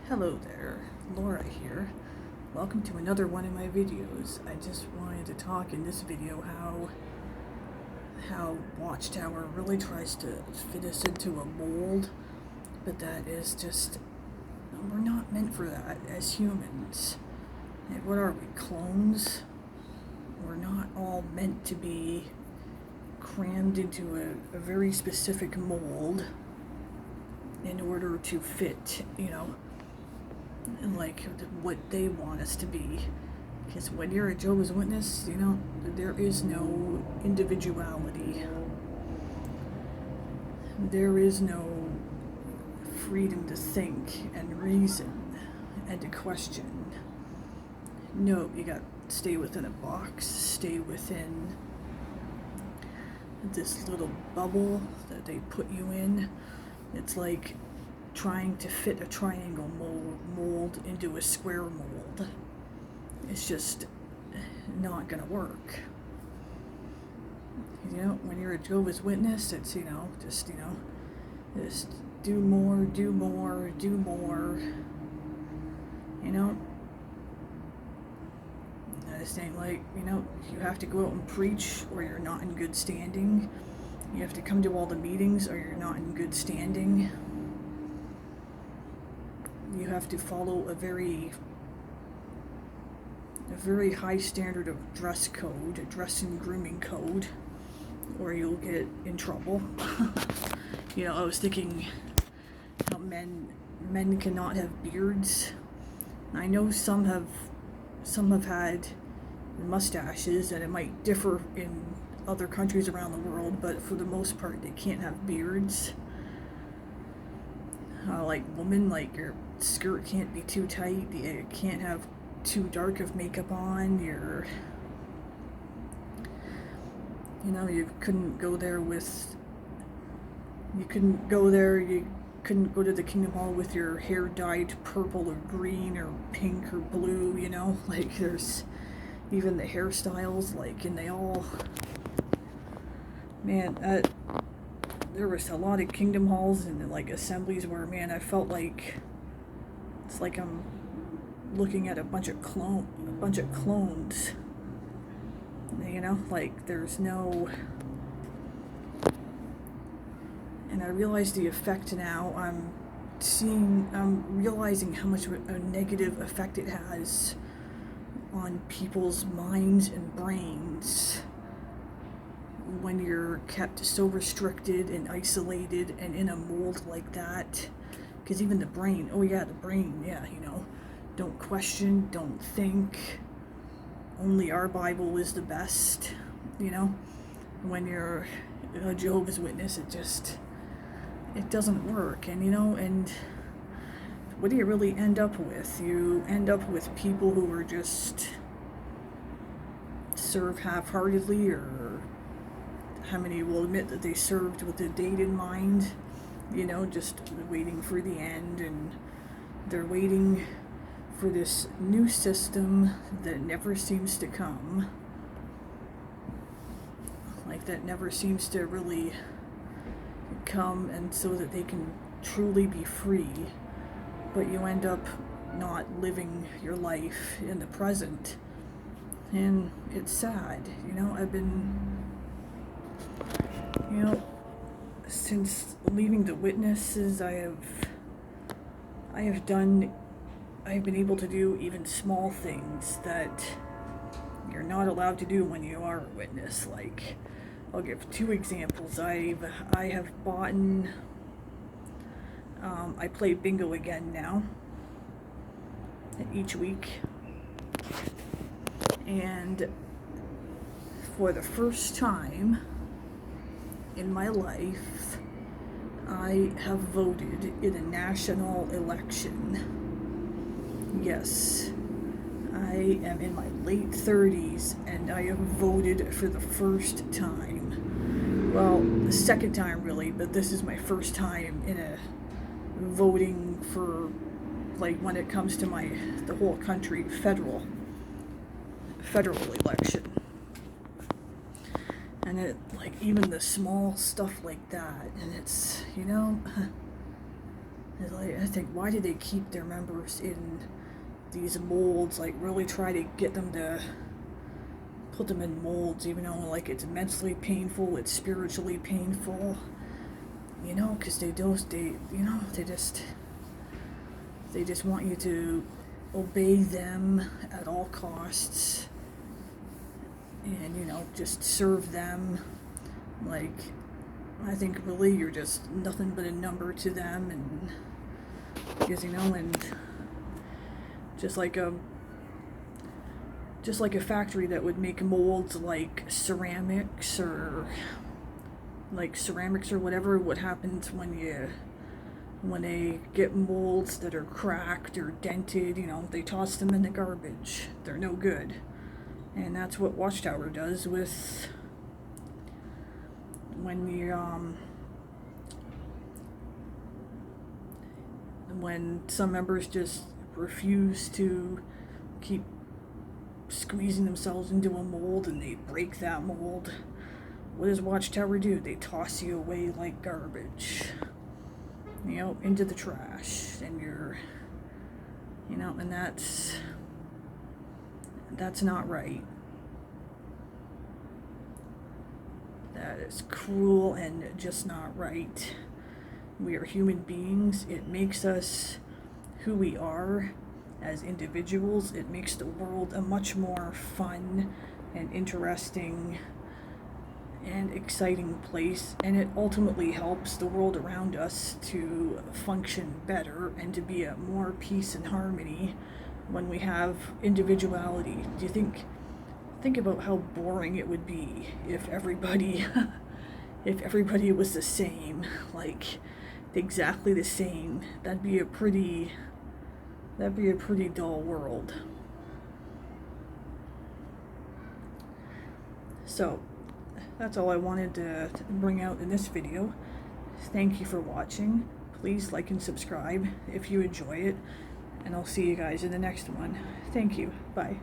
Hello there, Laura here. Welcome to another one of my videos. I just wanted to talk in this video how Watchtower really tries to fit us into a mold, but that is just, we're not meant for that as humans. And what are we, clones? We're not all meant to be crammed into a very specific mold in order to fit, and like what they want us to be. Because when you're a Jehovah's Witness, there is no individuality. There is no freedom to think and reason and to question. No, you got to stay within a box, stay within this little bubble that they put you in. It's like trying to fit a triangle mold into a square mold. It's just not gonna work. When you're a Jehovah's Witness, it's just do more, do more, do more. This ain't like, you have to go out and preach or you're not in good standing. You have to come to all the meetings or you're not in good standing. You have to follow a very high standard of dress code, a dress and grooming code, or you'll get in trouble. I was thinking how men cannot have beards. I know some have had mustaches, and it might differ in other countries around the world, but for the most part they can't have beards. Like women, like your skirt can't be too tight, you can't have too dark of makeup on, you couldn't go to the Kingdom Hall with your hair dyed purple or green or pink or blue, like there's even the hairstyles, and they all, there was a lot of Kingdom Halls and assemblies where, I felt like it's like I'm looking at a bunch of clones. There's no. And I realize the effect now. I'm realizing how much a negative effect it has on people's minds and brains when you're kept so restricted and isolated and in a mold like that. Because even the brain, don't question, don't think, only our Bible is the best, when you're a Jehovah's Witness, it doesn't work. And what do you really end up with? You end up with people who are just serve half-heartedly, or how many will admit that they served with a date in mind, just waiting for the end, and they're waiting for this new system that never seems to come, that never seems to really come, and so that they can truly be free, but you end up not living your life in the present, and it's sad. I've been, since leaving the Witnesses, I've been able to do even small things that you're not allowed to do when you are a witness. I'll give two examples. I have bought, I play bingo again now, each week, and for the first time in my life, I have voted in a national election. Yes, I am in my late 30s and I have voted for the first time. Well, the second time really, but this is my first time in a voting for, when it comes to the whole country, federal election. And it, even the small stuff like that, and it's, Like, I think, why do they keep their members in these molds? Like, really try to get them to put them in molds, even though, like, it's mentally painful, it's spiritually painful. You know, because they just want you to obey them at all costs, and, you know, just serve them. Like, I think really you're just nothing but a number to them, and because, you know, and just like a factory that would make molds like ceramics or whatever, what happens when they get molds that are cracked or dented, you know, they toss them in the garbage. They're no good. And that's what Watchtower does with when some members just refuse to keep squeezing themselves into a mold and they break that mold. What does Watchtower do? They toss you away like garbage, you know, into the trash, and and that's not right. That is cruel and just not right. We are human beings. It makes us who we are as individuals. It makes the world a much more fun and interesting and exciting place, and it ultimately helps the world around us to function better and to be at more peace and harmony when we have individuality. Do you think about how boring it would be if everybody was the same, like exactly the same? That'd be a pretty dull world. So that's all I wanted to bring out in this video. Thank you for watching. Please like and subscribe if you enjoy it, and I'll see you guys in the next one. Thank you. Bye.